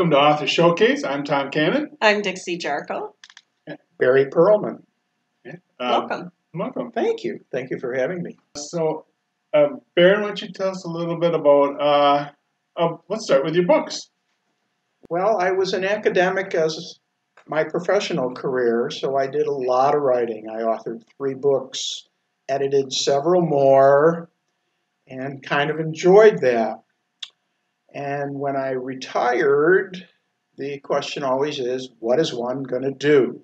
Welcome to Author Showcase. I'm Tom Cannon. I'm Dixie Jarko. Barry Perlman. Welcome. Welcome. Thank you. Thank you for having me. So, Barron, why don't you tell us a little bit about, let's start with your books. Well, I was an academic as my professional career, so I did a lot of writing. I authored 3 books, edited several more, and kind of enjoyed that. And when I retired, the question always is, what is one going to do?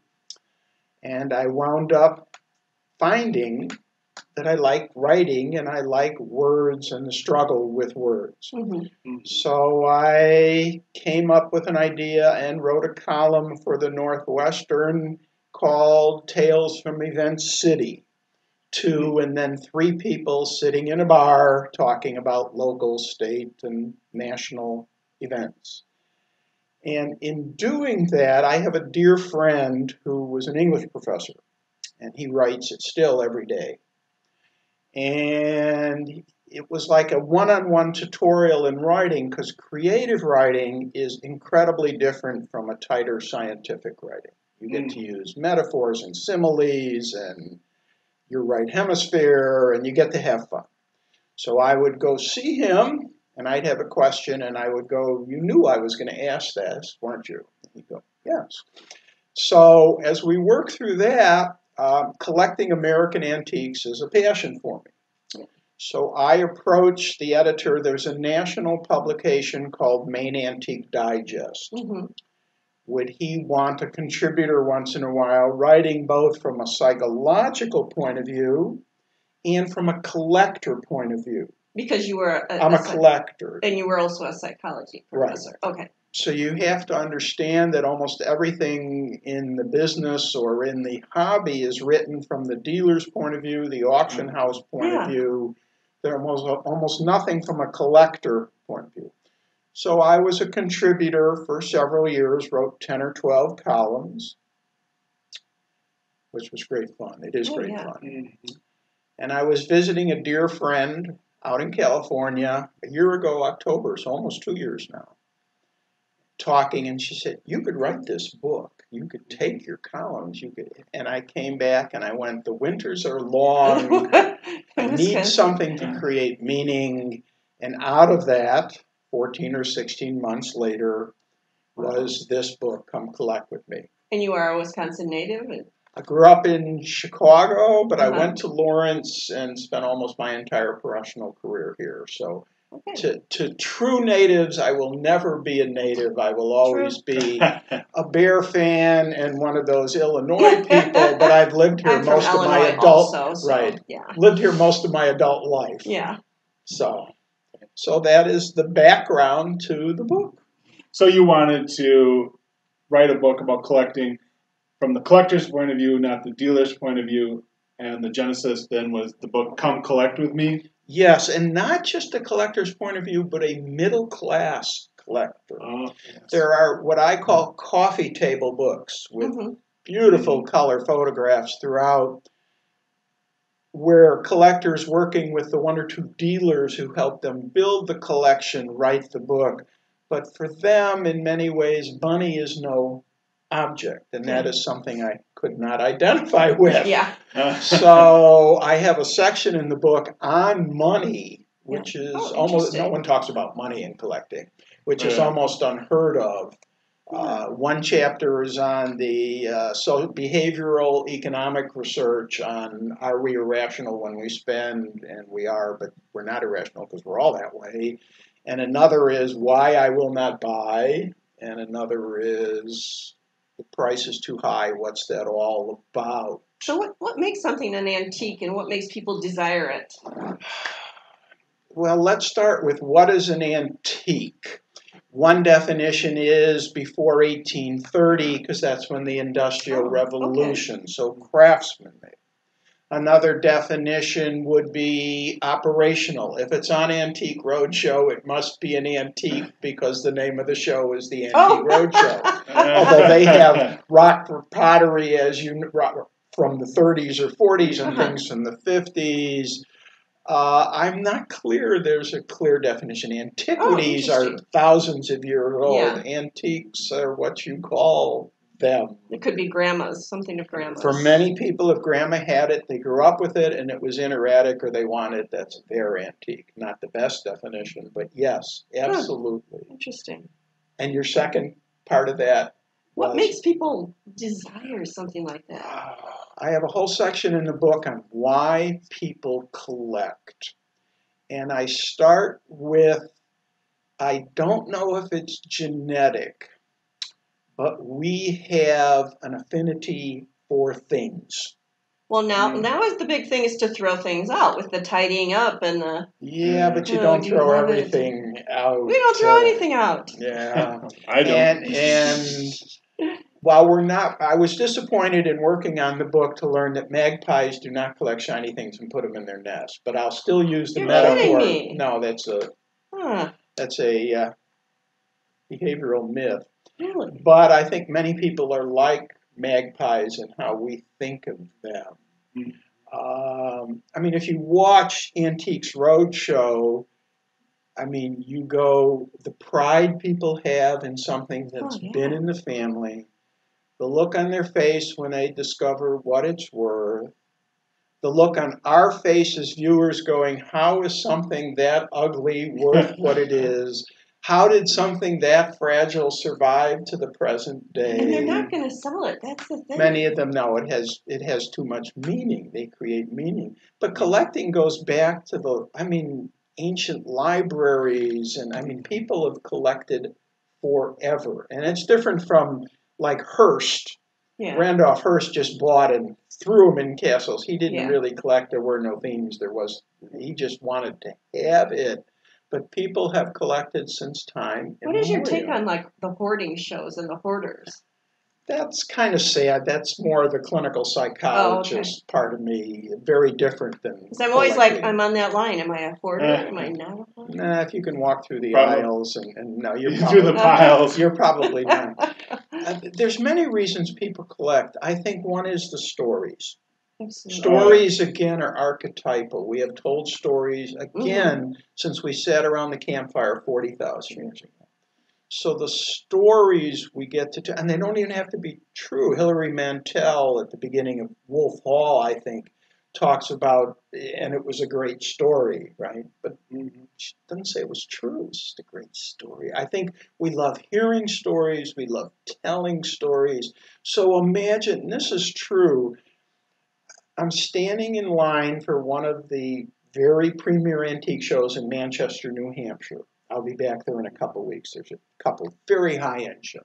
And I wound up finding that I like writing and I like words and the struggle with words. Mm-hmm. So I came up with an idea and wrote a column for the Northwestern called Tales from Event City. 2 and then 3 people sitting in a bar talking about local, state, and national events. And in doing that, I have a dear friend who was an English professor, and he writes it still every day. And it was like a one-on-one tutorial in writing, because creative writing is incredibly different from a tighter scientific writing. You get to use metaphors and similes and your right hemisphere, and you get to have fun. So I would go see him, and I'd have a question, and I would go, you knew I was going to ask this, weren't you? And he'd go, yes. So as we work through that, collecting American antiques is a passion for me. So I approached the editor. There's a national publication called Maine Antique Digest. Mm-hmm. Would he want a contributor once in a while, writing both from a psychological point of view and from a collector point of view? Because you were I'm a collector. And you were also a psychology professor. Right. Okay. So you have to understand that almost everything in the business or in the hobby is written from the dealer's point of view, the auction house point of view. There's almost nothing from a collector point of view. So I was a contributor for several years, wrote 10 or 12 columns, which was great fun. It is great fun. Mm-hmm. And I was visiting a dear friend out in California a year ago, October, so almost 2 years now, talking, and she said, you could write this book. You could take your columns. You could. And I came back and I went, the winters are long. I need something to create meaning. And out of that, 14 or 16 months later, was this book, Come Collect With Me. And you are a Wisconsin native? I grew up in Chicago, but I went to Lawrence and spent almost my entire professional career here. So to true natives, I will never be a native. I will always be a Bear fan and one of those Illinois people, but I've lived here most of my adult lived here most of my adult life. Yeah. So that is the background to the book. So you wanted to write a book about collecting from the collector's point of view, not the dealer's point of view, and the genesis then was the book Come Collect With Me? Yes, and not just a collector's point of view, but a middle-class collector. Oh, yes. There are what I call coffee table books with beautiful color photographs throughout, where collectors working with the 1 or 2 dealers who help them build the collection write the book. But for them, in many ways, money is no object, and that is something I could not identify with. Yeah. So I have a section in the book on money, which is almost, no one talks about money in collecting, which is almost unheard of. One chapter is on the behavioral economic research on are we irrational when we spend, and we are, but we're not irrational because we're all that way. And another is why I will not buy, and another is the price is too high. What's that all about? So what makes something an antique and what makes people desire it? Well, let's start with what is an antique. One definition is before 1830, because that's when the Industrial Revolution, so craftsmanship. Another definition would be operational. If it's on Antique Roadshow, it must be an antique because the name of the show is the Antique Roadshow. Although they have rock pottery from the 30s or 40s and things from the 50s. I'm not clear there's a clear definition. Antiquities are interesting. thousands of years old. Yeah. Antiques are what you call them. It could be grandma's, something of grandma's. For many people, if grandma had it, they grew up with it and it was in her attic or they wanted, that's their antique. Not the best definition, but yes, absolutely. Interesting. And your second part of that was, What makes people desire something like that? I have a whole section in the book on why people collect. And I start with, I don't know if it's genetic, but we have an affinity for things. Well, now is the big thing is to throw things out with the tidying up and the... Yeah, but you don't throw everything out. We don't throw anything out. Yeah. I don't. And while we're not, I was disappointed in working on the book to learn that magpies do not collect shiny things and put them in their nest. But I'll still use the You're metaphor. kidding me. No, that's a behavioral myth. Really? But I think many people are like magpies in how we think of them. I mean, if you watch Antiques Roadshow, I mean, you go, the pride people have in something that's been in the family, the look on their face when they discover what it's worth, the look on our face as viewers going, how is something that ugly worth what it is? How did something that fragile survive to the present day? And they're not going to sell it. That's the thing. Many of them know it has too much meaning. They create meaning. But collecting goes back to ancient libraries, and people have collected forever. And it's different from like Hearst. Yeah. Randolph Hearst just bought and threw them in castles. He didn't really collect. There were no themes. He just wanted to have it. But people have collected since time. What is your take on like the hoarding shows and the hoarders? That's kind of sad. That's more the clinical psychologist part of me. Very different than. Because I'm always like, I'm on that line. Am I a hoarder? Am I not a hoarder? Nah, if you can walk through the aisles and no, you're through the piles. You're probably not. There's many reasons people collect. I think one is the stories. Absolutely. Stories, again, are archetypal. We have told stories, again, since we sat around the campfire 40,000 years ago. So the stories we get to tell, and they don't even have to be true. Hilary Mantel, at the beginning of Wolf Hall, I think, talks about, and it was a great story, right? But she doesn't say it was true. It's just a great story. I think we love hearing stories. We love telling stories. So imagine, and this is true, I'm standing in line for one of the very premier antique shows in Manchester, New Hampshire. I'll be back there in a couple of weeks. There's a couple very high-end shows.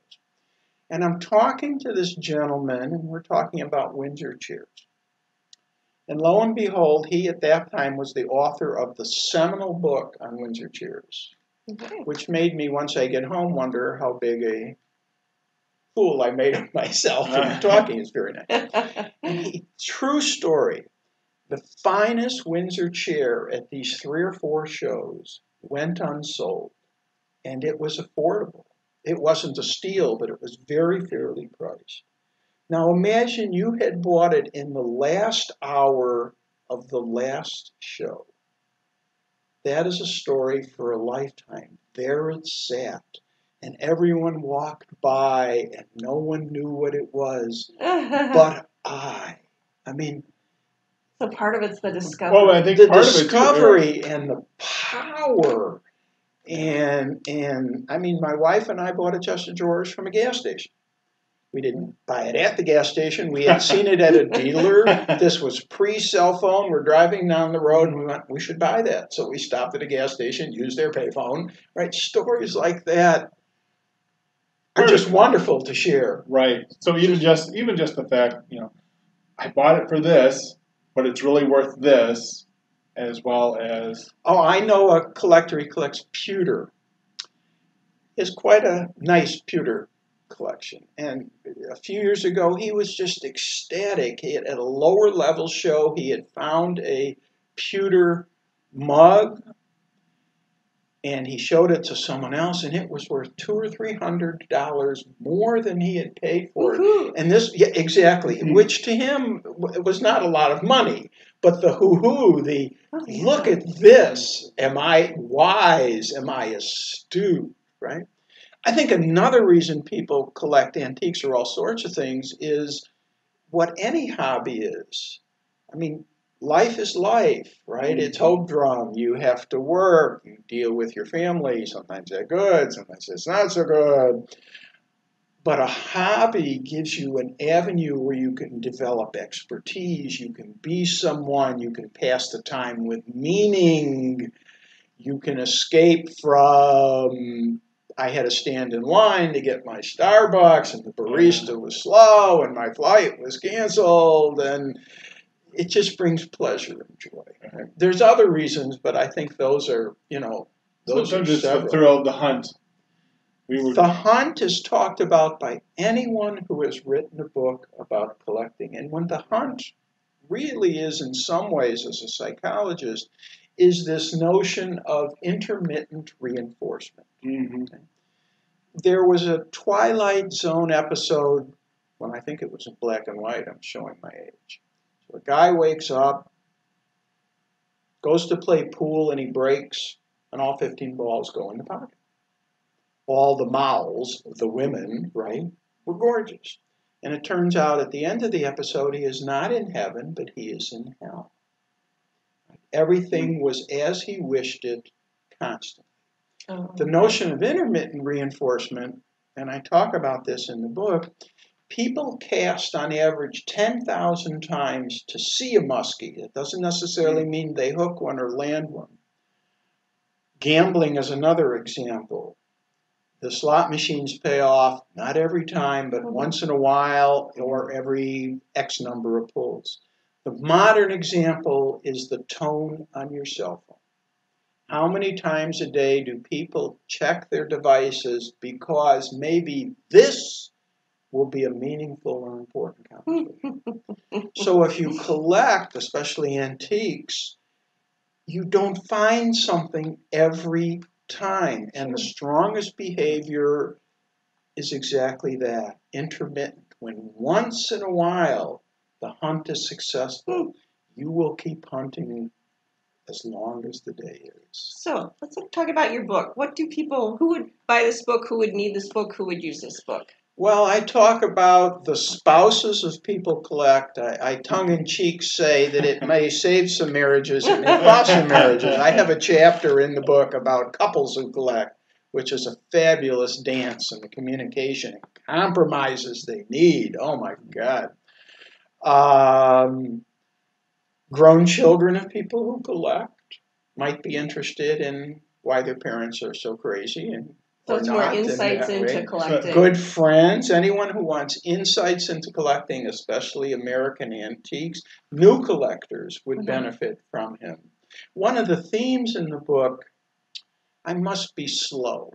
And I'm talking to this gentleman, and we're talking about Windsor chairs. And lo and behold, he at that time was the author of the seminal book on Windsor chairs, which made me, once I get home, wonder how big a fool I made of myself. Talking is very nice. True story. The finest Windsor chair at these 3 or 4 shows went unsold, and it was affordable. It wasn't a steal, but it was very fairly priced. Now imagine you had bought it in the last hour of the last show. That is a story for a lifetime. There it sat, and everyone walked by, and no one knew what it was, but I. So part of it's the discovery. Well, I think the part discovery and the power, and my wife and I bought a chest of drawers from a gas station. We didn't buy it at the gas station. We had seen it at a dealer. This was pre-cell phone. We're driving down the road, and we went, we should buy that. So we stopped at a gas station, used their payphone. Right? Stories like that are just wonderful to share. Right. So even just the fact, I bought it for this, but it's really worth this, as well as. Oh, I know a collector. He collects pewter. He has quite a nice pewter collection. And a few years ago, he was just ecstatic. At a lower level show, he had found a pewter mug, and he showed it to someone else, and it was worth $200 or $300 more than he had paid for it. And this, exactly, which to him was not a lot of money. But the hoo-hoo, the look at this, am I wise, am I astute, right? I think another reason people collect antiques or all sorts of things is what any hobby is. I mean, life is life, right? It's humdrum. You have to work. You deal with your family. Sometimes they're good. Sometimes it's not so good. But a hobby gives you an avenue where you can develop expertise. You can be someone. You can pass the time with meaning. You can escape from, I had to stand in line to get my Starbucks, and the barista was slow, and my flight was canceled, and it just brings pleasure and joy. There's other reasons, but I think those are, those Sometimes are it's the several. thrill of the hunt. The hunt is talked about by anyone who has written a book about collecting. And when the hunt really is, in some ways, as a psychologist, is this notion of intermittent reinforcement. Okay? There was a Twilight Zone episode when I think it was in black and white. I'm showing my age. So a guy wakes up, goes to play pool, and he breaks, and all 15 balls go in the pocket. All the mouths, the women, right, were gorgeous. And it turns out at the end of the episode, he is not in heaven, but he is in hell. Everything was as he wished it constantly. The notion of intermittent reinforcement, and I talk about this in the book, people cast on average 10,000 times to see a muskie. It doesn't necessarily mean they hook one or land one. Gambling is another example. The slot machines pay off, not every time, but once in a while or every X number of pulls. The modern example is the tone on your cell phone. How many times a day do people check their devices because maybe this will be a meaningful or important conversation? So if you collect, especially antiques, you don't find something every time. And the strongest behavior is exactly that, intermittent. When once in a while the hunt is successful, you will keep hunting as long as the day is. So let's talk about your book. What do people, who would buy this book, who would need this book, who would use this book? Well, I talk about the spouses of people collect. I tongue-in-cheek say that it may save some marriages, it may cost some marriages. I have a chapter in the book about couples who collect, which is a fabulous dance in the communication and compromises they need. Oh, my God. Grown children of people who collect might be interested in why their parents are so crazy and so it's more insights into collecting. Good friends, anyone who wants insights into collecting, especially American antiques, new collectors would benefit from him. One of the themes in the book, I must be slow.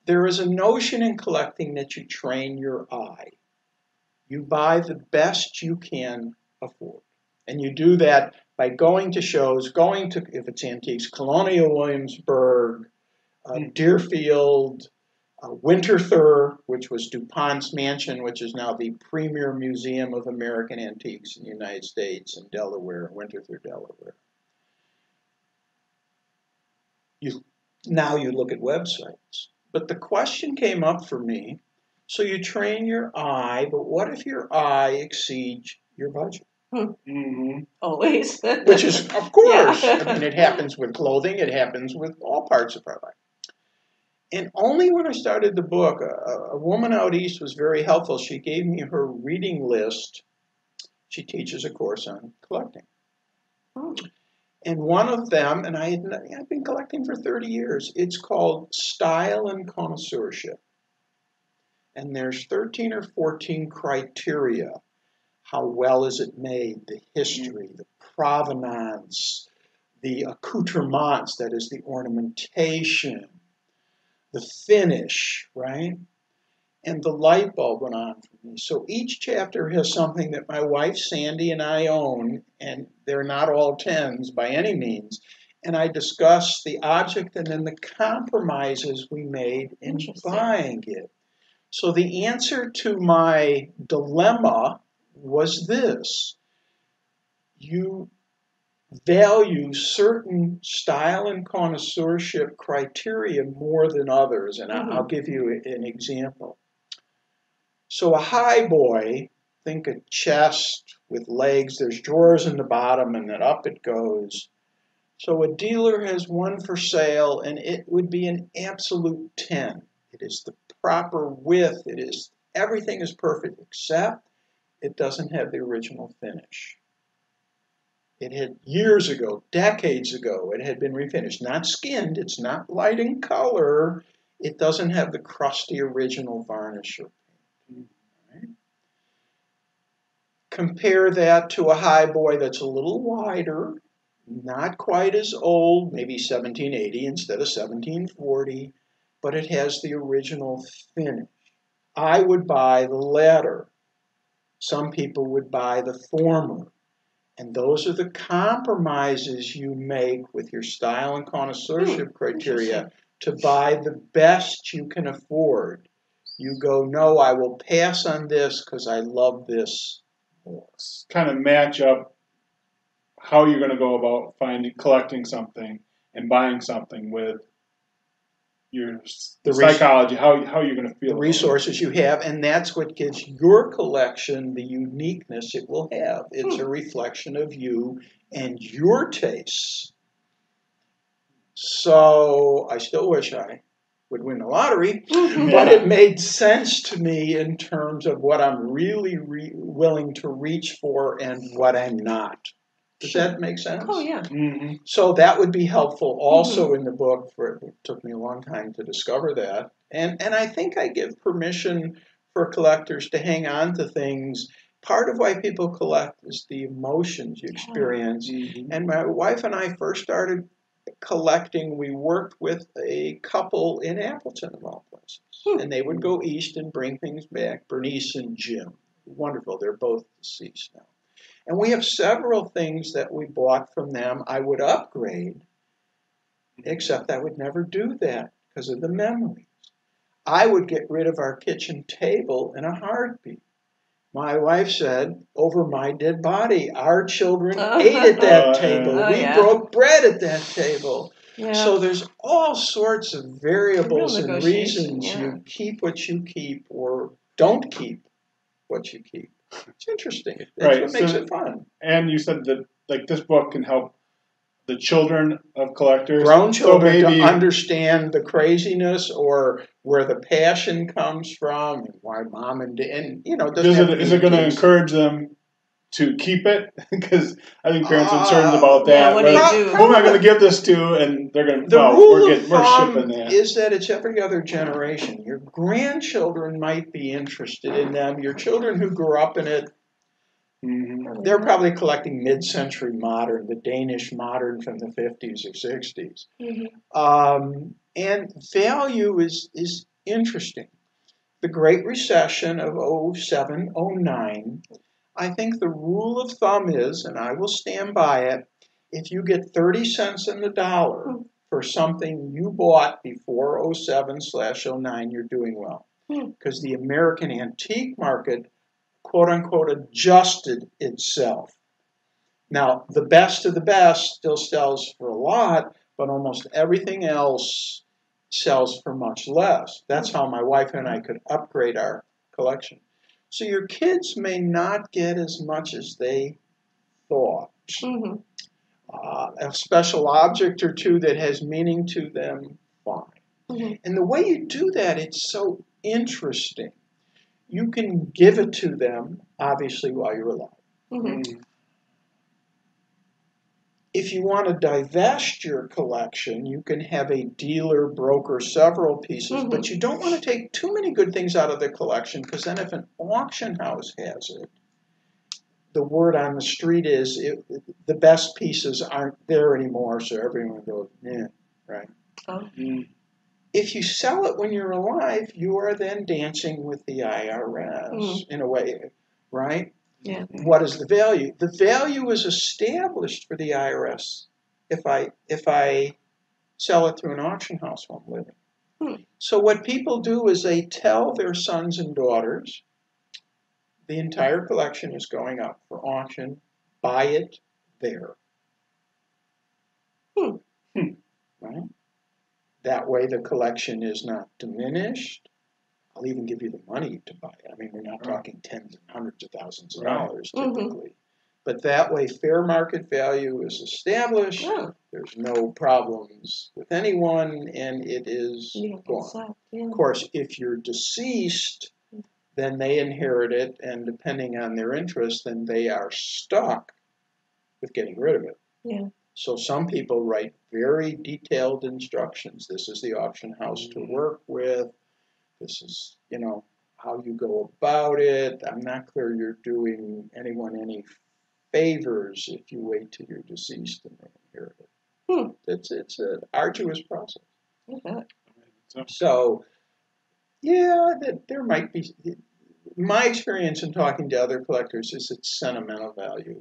There is a notion in collecting that you train your eye. You buy the best you can afford. And you do that by going to shows, going to, if it's antiques, Colonial Williamsburg, Deerfield, Winterthur, which was DuPont's mansion, which is now the premier museum of American antiques in the United States in Delaware, Winterthur, Delaware. Now you look at websites. But the question came up for me, so you train your eye, but what if your eye exceeds your budget? Always. Which is, of course, I mean, it happens with clothing, it happens with all parts of our life. And only when I started the book, a woman out east was very helpful. She gave me her reading list. She teaches a course on collecting. And one of them, and I've been collecting for 30 years, it's called Style and Connoisseurship. And there's 13 or 14 criteria. How well is it made? The history, the provenance, the accoutrements, that is the ornamentation, the finish, right? And the light bulb went on for me. So each chapter has something that my wife Sandy and I own, and they're not all 10s by any means. And I discuss the object and then the compromises we made in buying it. So the answer to my dilemma was this. You value certain style and connoisseurship criteria more than others. And I'll give you an example. So a high boy, think a chest with legs, there's drawers in the bottom and then up it goes. So a dealer has one for sale and it would be an absolute 10. It is the proper width, everything is perfect except it doesn't have the original finish. It had years ago, decades ago, it had been refinished. Not skinned, it's not light in color. It doesn't have the crusty original varnish or paint. Right? Compare that to a high boy that's a little wider, not quite as old, maybe 1780 instead of 1740, but it has the original finish. I would buy the latter. Some people would buy the former. And those are the compromises you make with your style and connoisseurship criteria to buy the best you can afford. You go, no, I will pass on this because I love this more. Kind of match up how you're going to go about collecting something and buying something with your psychology, how you're going to feel. The resources you have, and that's what gives your collection the uniqueness it will have. It's a reflection of you and your tastes. So I still wish I would win the lottery, but it made sense to me in terms of what I'm really willing to reach for and what I'm not. Does that make sense? Oh, yeah. Mm-hmm. So that would be helpful also in the book. It took me a long time to discover that. And I think I give permission for collectors to hang on to things. Part of why people collect is the emotions you experience. Mm-hmm. And my wife and I first started collecting. We worked with a couple in Appleton, of all places. And they would go east and bring things back. Bernice and Jim. Wonderful. They're both deceased now. And we have several things that we bought from them I would upgrade, except I would never do that because of the memories. I would get rid of our kitchen table in a heartbeat. My wife said, over my dead body, our children ate at that table. We broke bread at that table. Yeah. So there's all sorts of variables and reasons you keep what you keep or don't keep what you keep. It's interesting. That's what makes it fun. And you said that this book can help the children of collectors, grown children, to understand the craziness or where the passion comes from, and why mom and dad, and is it going to encourage them to keep it? Because I think parents are concerned about that. Yeah, what do you do? Who am I going to give this to? And they're going to. The rule of we're thumb shipping that. is that it's every other generation. Your grandchildren might be interested in them. Your children who grew up in it. Mm-hmm. They're probably collecting mid-century modern, the Danish modern from the 50s or 60s. Mm-hmm. And value is interesting. The Great Recession of 07, 09, I think the rule of thumb is, and I will stand by it, if you get 30 cents in the dollar for something you bought before 07/09, you're doing well. Because the American antique market quote-unquote adjusted itself. Now, the best of the best still sells for a lot, but almost everything else sells for much less. That's how my wife and I could upgrade our collection. So your kids may not get as much as they thought. Mm-hmm. A special object or two that has meaning to them, fine. Mm-hmm. And the way you do that, it's so interesting. You can give it to them, obviously, while you're alive. Mm-hmm. If you want to divest your collection, you can have a dealer broker several pieces, but you don't want to take too many good things out of the collection, because then if an auction house has it, the word on the street is the best pieces aren't there anymore, so everyone goes, right? Oh. If you sell it when you're alive, you are then dancing with the IRS in a way, right? Yeah. What is the value? The value is established for the IRS if I sell it through an auction house while I'm living. So what people do is they tell their sons and daughters, the entire collection is going up for auction, buy it there. Right? That way the collection is not diminished. I'll even give you the money to buy it. I mean, we're not talking tens and hundreds of thousands of dollars typically. But that way fair market value is established. Oh. There's no problems with anyone, and it is gone. Of course, if you're deceased, then they inherit it, and depending on their interest, then they are stuck with getting rid of it. Yeah. So some people write very detailed instructions. This is the auction house to work with. This is, how you go about it. I'm not clear you're doing anyone any favors if you wait till you're deceased and they inherit it. It's an arduous process. Okay. So, yeah, there might be. My experience in talking to other collectors is it's sentimental value.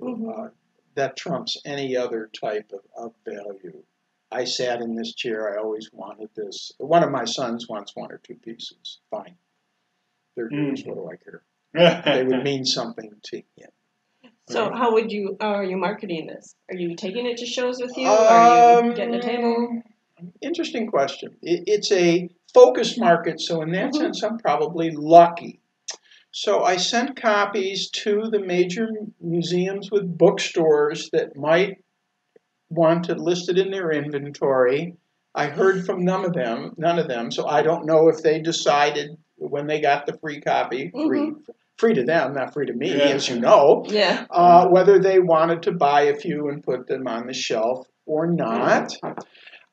That trumps any other type of value. I sat in this chair. I always wanted this. One of my sons wants one or two pieces. Fine. They're yours. What do I care? They would mean something to him. So how are you marketing this? Are you taking it to shows with you? Are you getting a table? Interesting question. It's a focused market, so in that sense, I'm probably lucky. So I sent copies to the major museums with bookstores that might want it listed in their inventory. I heard from none of them, so I don't know if they decided when they got the free copy, free to them, not free to me, as you know, whether they wanted to buy a few and put them on the shelf or not.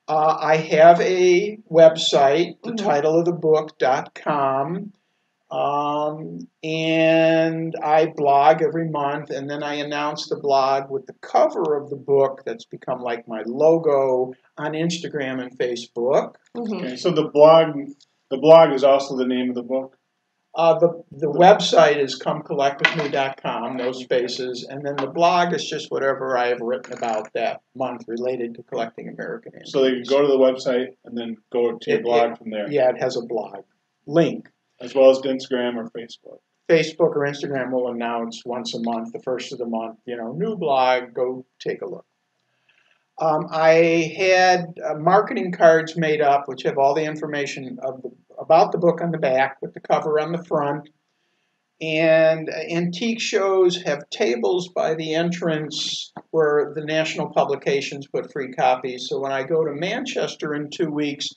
I have a website, the title of the book.com. And I blog every month, and then I announce the blog with the cover of the book that's become like my logo on Instagram and Facebook. Okay, so the blog is also the name of the book? The website is comecollectwithme.com, no spaces, and then the blog is just whatever I have written about that month related to collecting American antiques. So they can go to the website and then go to your blog from there? Yeah, it has a blog link. As well as Instagram or Facebook? Facebook or Instagram will announce once a month, the first of the month, new blog, go take a look. I had marketing cards made up, which have all the information about the book on the back with the cover on the front. And antique shows have tables by the entrance where the national publications put free copies. So when I go to Manchester in 2 weeks,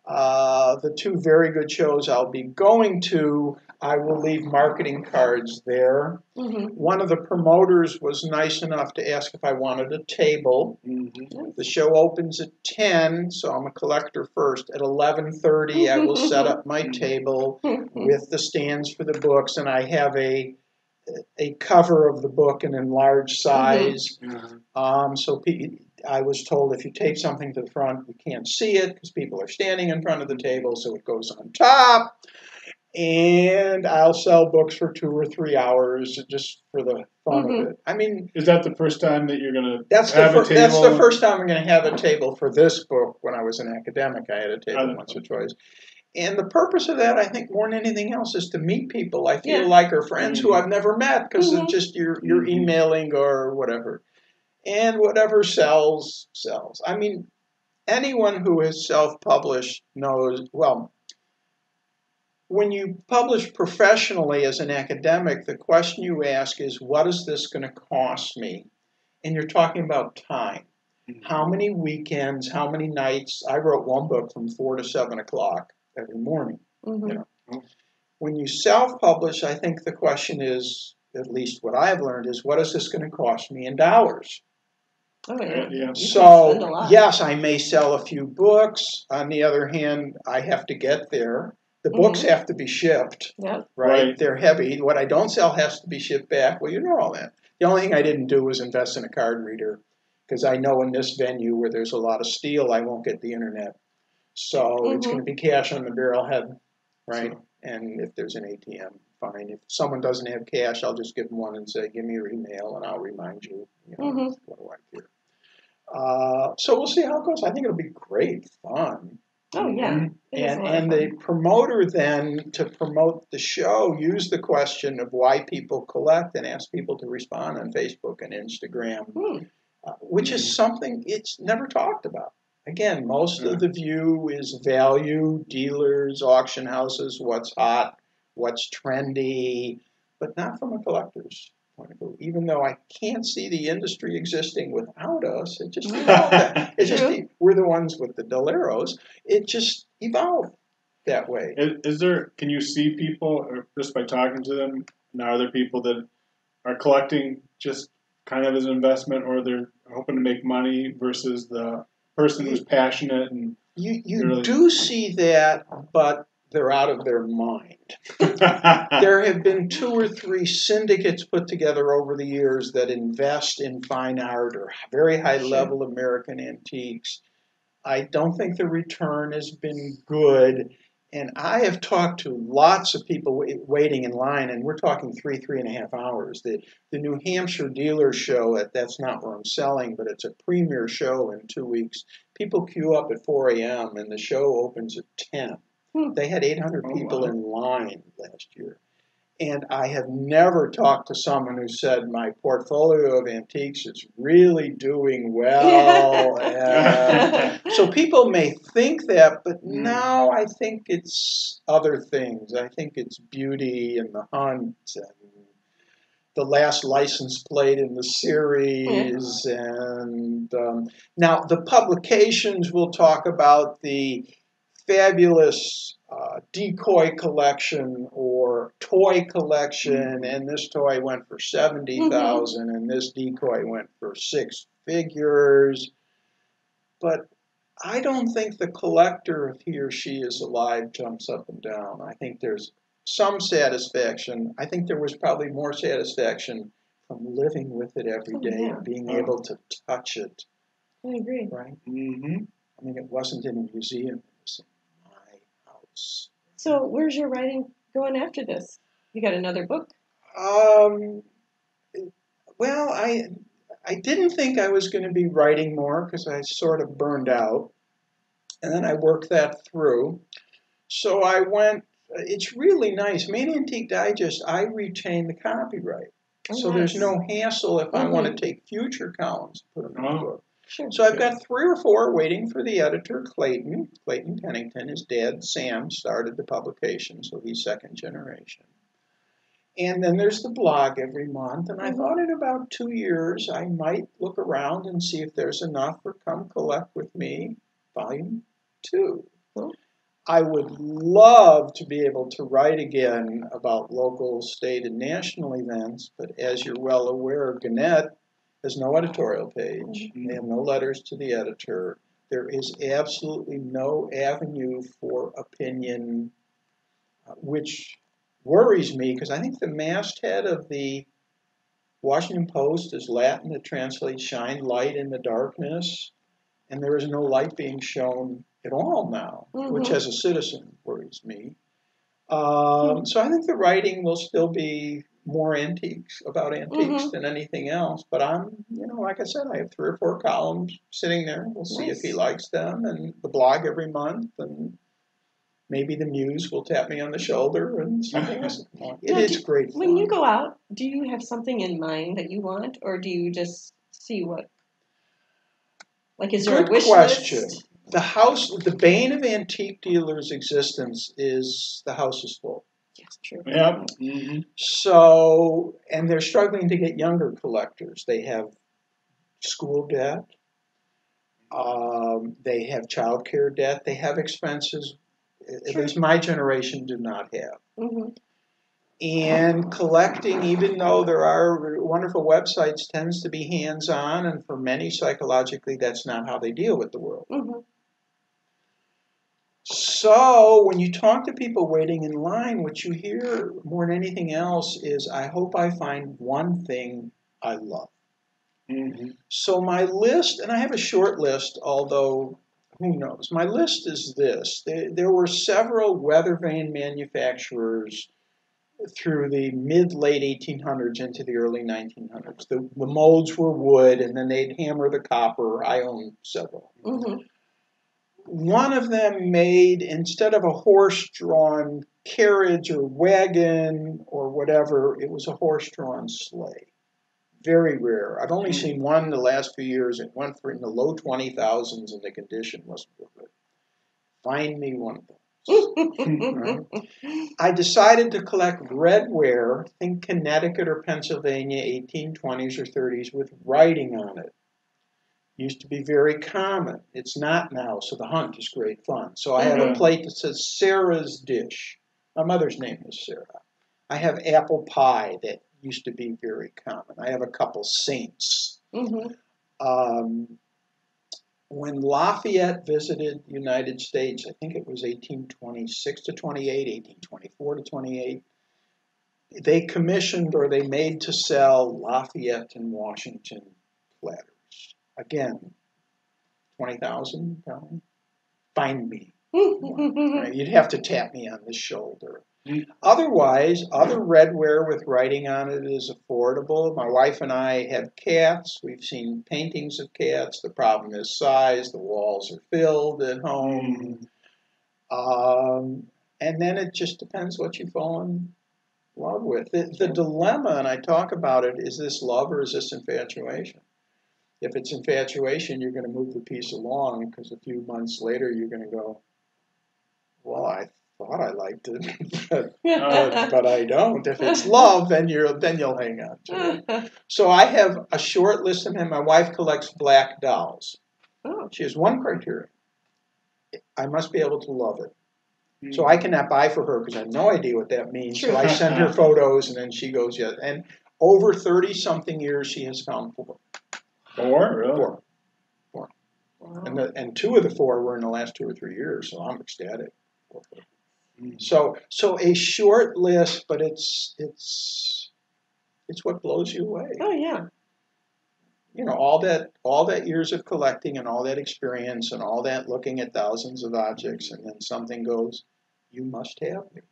the two very good shows I'll be going to, I will leave marketing cards there. One of the promoters was nice enough to ask if I wanted a table. The show opens at 10, so I'm a collector first. At 11:30, I will set up my table with the stands for the books, and I have a cover of the book in enlarged size. So I was told if you tape something to the front, you can't see it because people are standing in front of the table, so it goes on top. And I'll sell books for 2 or 3 hours just for the fun of it. I mean, is that the first time that you're going to have a table? That's the first time I'm going to have a table for this book. When I was an academic, I had a table once or twice. And the purpose of that, I think, more than anything else, is to meet people I feel like are friends who I've never met because of just you're emailing or whatever. And whatever sells, sells. I mean, anyone who has self-published knows, well, when you publish professionally as an academic, the question you ask is, what is this going to cost me? And you're talking about time. How many weekends, how many nights? I wrote one book from 4 to 7 o'clock every morning. When you self-publish, I think the question is, at least what I've learned, is what is this going to cost me in dollars? So, yes, I may sell a few books. On the other hand, I have to get there. The books have to be shipped, right? They're heavy. What I don't sell has to be shipped back. Well, you know all that. The only thing I didn't do was invest in a card reader because I know in this venue where there's a lot of steel, I won't get the internet. So it's going to be cash on the barrelhead, right? And if there's an ATM, fine. If someone doesn't have cash, I'll just give them one and say, give me your email and I'll remind you. What do I care? So we'll see how it goes. I think it'll be great fun. Oh, yeah. And the promoter then, to promote the show, used the question of why people collect and asked people to respond on Facebook and Instagram, which is something it's never talked about. Again, most of the view is value, dealers, auction houses, what's hot, what's trendy, but not from a collector's point of view. Even though I can't see the industry existing without us, it just evolved. We're the ones with the Doleros. It just evolved that way. Can you see people, or just by talking to them, now are there people that are collecting just kind of as an investment, or they're hoping to make money versus the person who's passionate? And you really do see that, but they're out of their mind. There have been 2 or 3 syndicates put together over the years that invest in fine art or very high-level American antiques. I don't think the return has been good. And I have talked to lots of people waiting in line, and we're talking 3.5 hours. The New Hampshire dealer show, that's not where I'm selling, but it's a premier show in 2 weeks. People queue up at 4 a.m., and the show opens at 10. They had 800 people in line last year. And I have never talked to someone who said, my portfolio of antiques is really doing well. So people may think that, but now I think it's other things. I think it's beauty and the hunt and the last license plate in the series. And now the publications will talk about the fabulous decoy collection or toy collection, and this toy went for 70,000, and this decoy went for 6 figures. But I don't think the collector, if he or she is alive, jumps up and down. I think there's some satisfaction. I think there was probably more satisfaction from living with it every day and being able to touch it. I agree. Right? Mm-hmm. I mean, it wasn't in a museum. So where's your writing going after this? You got another book? Well, I didn't think I was going to be writing more because I sort of burned out. And then I worked that through. So I went, it's really nice. Main Antique Digest, I retain the copyright. So there's no hassle if I want to take future columns and put them in the book. Sure. So I've got 3 or 4 waiting for the editor, Clayton Pennington. His dad, Sam, started the publication, so he's second generation. And then there's the blog every month. And I thought in about 2 years, I might look around and see if there's enough for Come Collect With Me, Volume 2. I would love to be able to write again about local, state, and national events. But as you're well aware, Gannett has no editorial page. They have no letters to the editor. There is absolutely no avenue for opinion, which worries me because I think the masthead of the Washington Post is Latin that translates shine light in the darkness, and there is no light being shown at all now, which as a citizen worries me. So I think the writing will still be more about antiques than anything else. But I'm, like I said, I have 3 or 4 columns sitting there. We'll see if he likes them, and the blog every month, and maybe the muse will tap me on the shoulder and something else. It's great fun. When you go out, do you have something in mind that you want, or do you just see what? Like, is there a wish list? The bane of antique dealers' existence is the house is full. Yes, true. Yeah. So, and they're struggling to get younger collectors. They have school debt. They have childcare debt. They have expenses, at least my generation did not have. And collecting, even though there are wonderful websites, tends to be hands-on, and for many, psychologically, that's not how they deal with the world. So when you talk to people waiting in line, what you hear more than anything else is, I hope I find one thing I love. So my list, and I have a short list, although who knows, my list is this. There were several weather vane manufacturers through the mid-late 1800s into the early 1900s. The molds were wood, and then they'd hammer the copper. I own several. One of them made, instead of a horse-drawn carriage or wagon or whatever, it was a horse-drawn sleigh. Very rare. I've only seen one in the last few years. It went for in the low 20,000s, and the condition wasn't real good. Find me one of those. Right? I decided to collect redware, think Connecticut or Pennsylvania, 1820s or 30s, with writing on it. Used to be very common. It's not now, so the hunt is great fun. So I have a plate that says Sarah's dish. My mother's name was Sarah. I have apple pie that used to be very common. I have a couple saints. When Lafayette visited the United States, I think it was 1826 to 28, 1824 to 28, they commissioned or they made to sell Lafayette and Washington platters. Again, 20,000, find me. Right? You'd have to tap me on the shoulder. Otherwise, other redware with writing on it is affordable. My wife and I have cats. We've seen paintings of cats. The problem is size. The walls are filled at home. And then it just depends what you fall in love with. The dilemma, and I talk about it, is this love or is this infatuation? If it's infatuation, you're going to move the piece along because a few months later you're going to go, well, I thought I liked it, but I don't. If it's love, then you'll hang on to it. So I have a short list of them. My wife collects black dolls. She has one criteria. I must be able to love it. So I cannot buy for her because I have no idea what that means. So I send her photos, and then she goes, yeah. And over 30-something years, she has found four. Really? Four. Wow. And two of the four were in the last 2 or 3 years, so I'm ecstatic. So a short list, but it's what blows you away. Oh yeah. You know, all that years of collecting and all that experience and all that looking at thousands of objects, and then something goes, you must have me.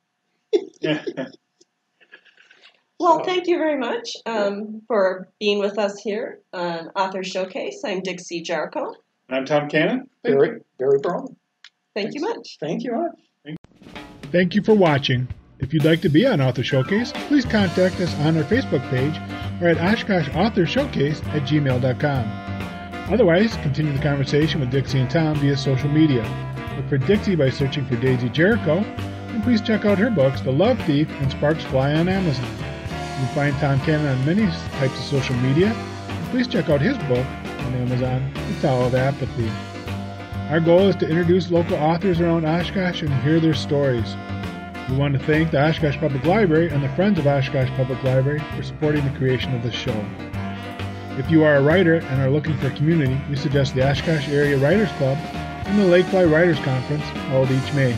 Well, thank you very much for being with us here on Author Showcase. I'm Dixie Jarko. I'm Tom Cannon. Barry Perlman. Thank you much. Thank you much. Thank you for watching. If you'd like to be on Author Showcase, please contact us on our Facebook page or at OshkoshAuthorShowcase@gmail.com. Otherwise, continue the conversation with Dixie and Tom via social media. Look for Dixie by searching for Daisy Jericho, and please check out her books, The Love Thief and Sparks Fly, on Amazon. You can find Tom Cannon on many types of social media. And please check out his book on Amazon, The Towel of Apathy. Our goal is to introduce local authors around Oshkosh and hear their stories. We want to thank the Oshkosh Public Library and the Friends of Oshkosh Public Library for supporting the creation of this show. If you are a writer and are looking for a community, we suggest the Oshkosh Area Writers Club and the Lakefly Writers Conference held each May.